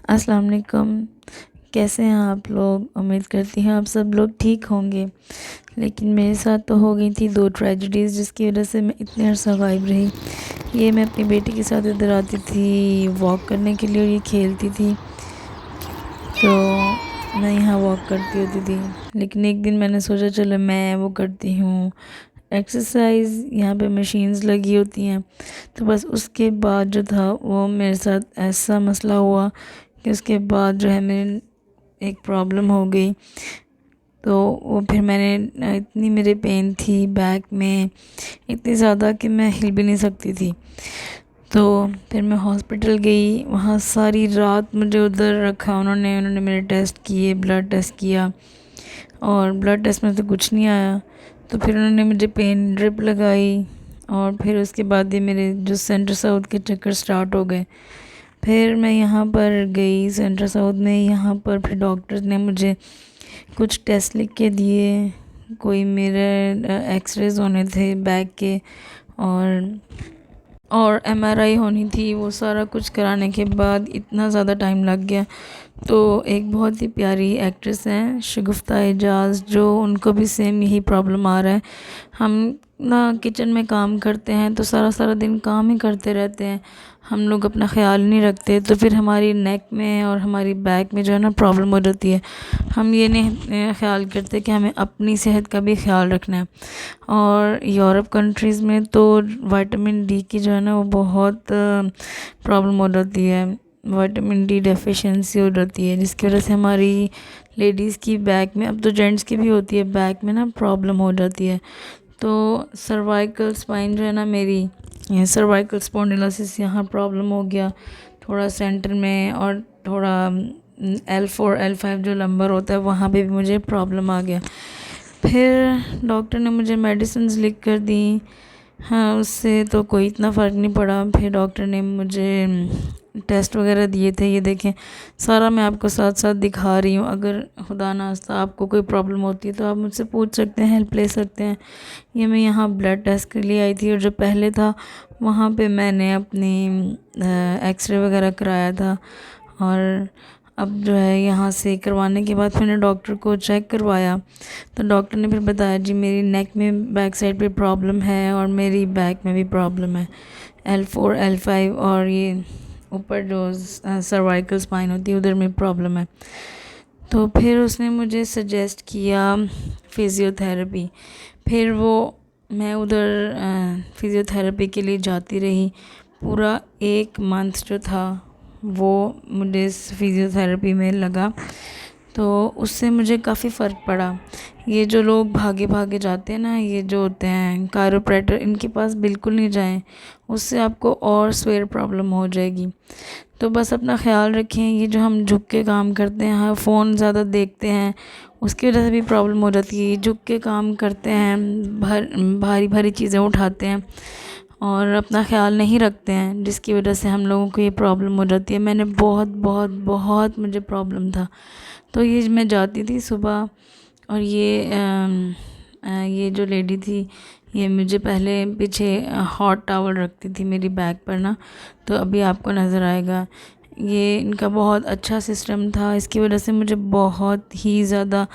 अस्सलाम वालेकुम। कैसे हैं आप लोग? उम्मीद करती हूँ आप सब लोग ठीक होंगे। लेकिन मेरे साथ तो हो गई थी 2 ट्रेजेडीज़ जिसकी वजह से मैं इतने अरसा गायब रही। ये मैं अपनी बेटी के साथ इधर आती थी वॉक करने के लिए और ये खेलती थी, तो मैं यहाँ वॉक करती होती थी। लेकिन एक दिन मैंने सोचा चलो मैं वो करती हूँ एक्सरसाइज़, यहाँ पे मशीन्स लगी होती हैं। तो बस उसके बाद जो था वो मेरे साथ ऐसा मसला हुआ कि उसके बाद जो है मेरे एक प्रॉब्लम हो गई। तो वो फिर मैंने इतनी मेरे पेन थी बैक में, इतनी ज़्यादा कि मैं हिल भी नहीं सकती थी। तो फिर मैं हॉस्पिटल गई, वहाँ सारी रात मुझे उधर रखा उन्होंने मेरे टेस्ट किए, ब्लड टेस्ट किया और ब्लड टेस्ट में तो कुछ नहीं आया। तो फिर उन्होंने मुझे पेन ड्रिप लगाई और फिर उसके बाद ये मेरे जो सेंटर साउथ के चक्कर स्टार्ट हो गए। फिर मैं यहाँ पर गई सेंटर साउथ में, यहाँ पर फिर डॉक्टर्स ने मुझे कुछ टेस्ट लिख के दिए। कोई मेरे एक्सरेज होने थे बैक के और एमआरआई होनी थी। वो सारा कुछ कराने के बाद इतना ज़्यादा टाइम लग गया। तो एक बहुत ही प्यारी एक्ट्रेस हैं शगुफ्ता एजाज, जो उनको भी सेम यही प्रॉब्लम आ रहा है। हम ना किचन में काम करते हैं तो सारा सारा दिन काम ही करते रहते हैं, हम लोग अपना ख़्याल नहीं रखते, तो फिर हमारी नेक में और हमारी बैक में जो है ना प्रॉब्लम हो जाती है। हम ये नहीं ख़्याल करते कि हमें अपनी सेहत का भी ख़्याल रखना है। और यूरोप कंट्रीज़ में तो विटामिन डी की जो है ना वो बहुत प्रॉब्लम हो जाती है, विटामिन डी डेफिशिएंसी हो जाती है, जिसकी वजह से हमारी लेडीज़ की बैक में, अब तो जेंट्स की भी होती है, बैक में ना प्रॉब्लम हो जाती है। तो सर्वाइकल स्पाइन जो है ना मेरी, ये सर्वाइकल स्पॉन्डिलोसिस, यहाँ प्रॉब्लम हो गया थोड़ा सेंटर में, और थोड़ा L4 L5 जो लंबर होता है वहाँ पे भी मुझे प्रॉब्लम आ गया। फिर डॉक्टर ने मुझे मेडिसिन्स लिख कर दी। हाँ, उससे तो कोई इतना फ़र्क नहीं पड़ा। फिर डॉक्टर ने मुझे टेस्ट वगैरह दिए थे, ये देखें सारा मैं आपको साथ साथ दिखा रही हूँ। अगर खुदा नास्ता आपको कोई प्रॉब्लम होती है तो आप मुझसे पूछ सकते हैं, हेल्प ले सकते हैं। ये मैं यहाँ ब्लड टेस्ट के लिए आई थी, और जो पहले था वहाँ पे मैंने अपनी एक्सरे वगैरह कराया था। और अब जो है यहाँ से करवाने के बाद मैंने डॉक्टर को चेक करवाया, तो डॉक्टर ने फिर बताया जी मेरी नेक में बैक साइड पे प्रॉब्लम है और मेरी बैक में भी प्रॉब्लम है, L4 L5, और ये ऊपर जो सर्वाइकल स्पाइन होती है उधर में प्रॉब्लम है। तो फिर उसने मुझे सजेस्ट किया फ़िज़ियोथेरेपी। फिर वो मैं उधर फ़िज़ियोथेरेपी के लिए जाती रही। पूरा 1 मंथ जो था वो मुझे इस फ़िज़ियोथेरेपी में लगा, तो उससे मुझे काफ़ी फ़र्क पड़ा। ये जो लोग भागे भागे जाते हैं ना, ये जो होते हैं कायरोप्रैक्टर, इनके पास बिल्कुल नहीं जाएं, उससे आपको और स्वेयर प्रॉब्लम हो जाएगी। तो बस अपना ख़्याल रखें। ये जो हम झुक के काम करते हैं, हाँ फ़ोन ज़्यादा देखते हैं, उसकी वजह से भी प्रॉब्लम हो जाती है। ये झुक के काम करते हैं, भारी भारी चीज़ें उठाते हैं और अपना ख़्याल नहीं रखते हैं, जिसकी वजह से हम लोगों को ये प्रॉब्लम हो जाती है। मैंने बहुत बहुत बहुत मुझे प्रॉब्लम था। तो ये मैं जाती थी सुबह, और ये जो लेडी थी ये मुझे पहले पीछे हॉट टॉवल रखती थी मेरी बैक पर ना, तो अभी आपको नज़र आएगा। ये इनका बहुत अच्छा सिस्टम था, इसकी वजह से मुझे बहुत ही ज़्यादा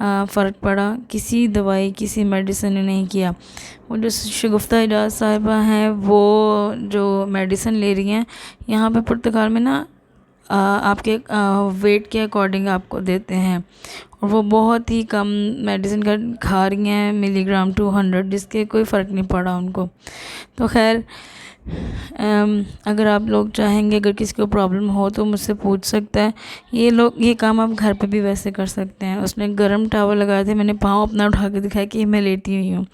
फ़र्क पड़ा। किसी दवाई किसी मेडिसिन ने नहीं किया। वो जो शगुफ्ता एजाज साहिबा हैं वो जो मेडिसिन ले रही हैं यहाँ पे पुर्तगाल में ना, आपके वेट के अकॉर्डिंग आपको देते हैं, और वो बहुत ही कम मेडिसिन का खा रही हैं, मिलीग्राम 200, जिसके कोई फ़र्क नहीं पड़ा उनको। तो खैर अगर आप लोग चाहेंगे, अगर किसी को प्रॉब्लम हो तो मुझसे पूछ सकता है। ये काम आप घर पे भी वैसे कर सकते हैं। उसने गर्म टॉवल लगाए थे, मैंने पाँव अपना उठा के दिखाया कि मैं लेटी हुई हूँ।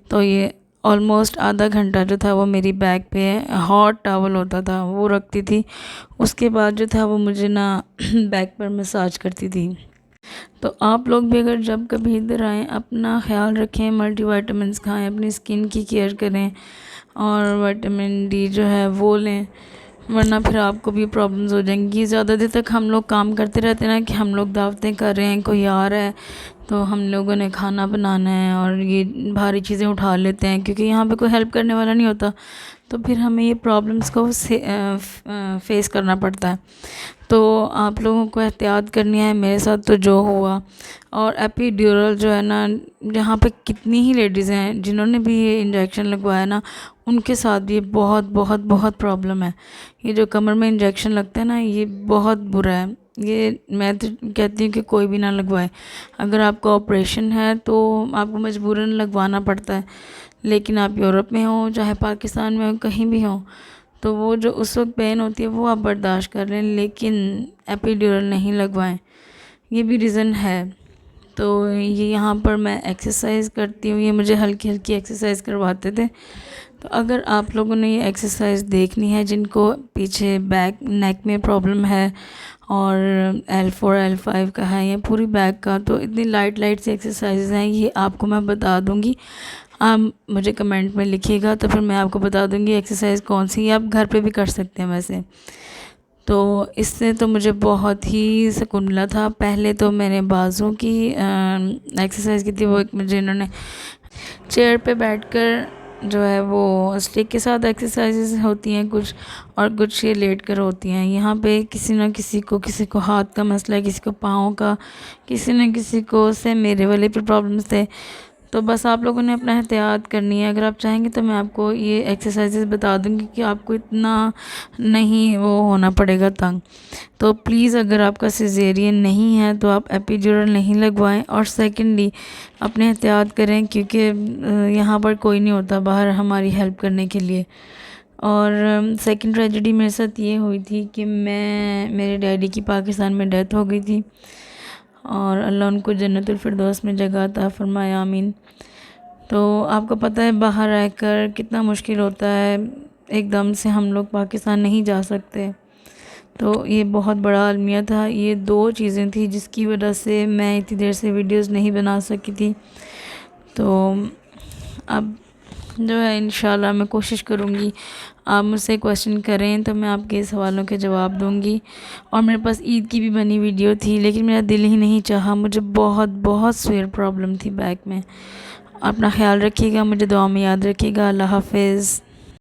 तो ये ऑलमोस्ट आधा घंटा जो था वो मेरी बैक पे हॉट टॉवल होता था वो रखती थी। उसके बाद जो था वो मुझे ना बैक पर मसाज करती थी। तो आप लोग भी अगर जब कभी इधर आएँ अपना ख़्याल रखें, मल्टीविटामिन्स खाएं, अपनी स्किन की केयर करें, और विटामिन डी जो है वो लें, वरना फिर आपको भी प्रॉब्लम्स हो जाएंगी। ज़्यादा देर तक हम लोग काम करते रहते हैं ना, कि हम लोग दावतें कर रहे हैं, कोई आ रहा है तो हम लोगों ने खाना बनाना है और ये भारी चीज़ें उठा लेते हैं, क्योंकि यहाँ पे कोई हेल्प करने वाला नहीं होता। तो फिर हमें ये प्रॉब्लम्स को फेस करना पड़ता है। तो आप लोगों को एहतियात करनी है, मेरे साथ तो जो हुआ। और एपिड्यूरल जो है ना, यहाँ पे कितनी ही लेडीज़ हैं जिन्होंने भी ये इंजेक्शन लगवाया ना, उनके साथ भी बहुत बहुत बहुत प्रॉब्लम है। ये जो कमर में इंजेक्शन लगता है ना, ये बहुत बुरा है। ये मैं तो कहती हूँ कि कोई भी ना लगवाए। अगर आपका ऑपरेशन है तो आपको मजबूरन लगवाना पड़ता है, लेकिन आप यूरोप में हो चाहे पाकिस्तान में हो, कहीं भी हो, तो वो जो उस वक्त पेन होती है वो आप बर्दाश्त कर लें, लेकिन एपिड्यूरल नहीं लगवाएं। ये भी रीज़न है। तो ये यहाँ पर मैं एक्सरसाइज करती हूँ, ये मुझे हल्की हल्की एक्सरसाइज करवाते थे। तो अगर आप लोगों ने ये एक्सरसाइज देखनी है, जिनको पीछे बैक नेक में प्रॉब्लम है और L4 L5 का है या पूरी बैक का, तो इतनी लाइट लाइट सी एक्सरसाइज हैं, ये आपको मैं बता दूँगी। आप मुझे कमेंट में लिखिएगा तो फिर मैं आपको बता दूँगी एक्सरसाइज कौन सी है। आप घर पे भी कर सकते हैं वैसे। तो इससे तो मुझे बहुत ही सुकून मिला था। पहले तो मैंने बाज़ों की एक्सरसाइज की थी, वो एक मुझे इन्होंने चेयर पे बैठकर जो है वो स्टिक के साथ एक्सरसाइजेस होती हैं कुछ, और कुछ ये लेट कर होती हैं। यहाँ पे किसी को हाथ का मसला है, किसी को पाँव का, किसी न किसी को से मेरे वाले पे प्रॉब्लम्स थे। तो बस आप लोगों ने अपना एहतियात करनी है। अगर आप चाहेंगे तो मैं आपको ये एक्सरसाइजेस बता दूंगी कि आपको इतना नहीं वो होना पड़ेगा तंग। तो प्लीज़ अगर आपका सिजेरियन नहीं है तो आप एपिड्यूरल नहीं लगवाएं। और सेकेंडली अपने एहतियात करें, क्योंकि यहाँ पर कोई नहीं होता बाहर हमारी हेल्प करने के लिए। और सेकंड ट्रेजेडी मेरे साथ ये हुई थी कि मेरे डैडी की पाकिस्तान में डेथ हो गई थी, और अल्लाह उनको जन्नतुल फिरदौस में जगह अता फरमाए, आमीन। तो आपको पता है बाहर रहकर कितना मुश्किल होता है, एकदम से हम लोग पाकिस्तान नहीं जा सकते। तो ये बहुत बड़ा अलमिया था। ये दो चीज़ें थी जिसकी वजह से मैं इतनी देर से वीडियोस नहीं बना सकी थी। तो अब जो है इंशाल्लाह मैं कोशिश करूँगी, आप मुझसे क्वेश्चन करें तो मैं आपके सवालों के जवाब दूँगी। और मेरे पास ईद की भी बनी वीडियो थी, लेकिन मेरा दिल ही नहीं चाहा, मुझे बहुत बहुत सीवियर प्रॉब्लम थी बैक में। अपना ख्याल रखिएगा, मुझे दुआ में याद रखिएगा। अल्लाह हाफिज़।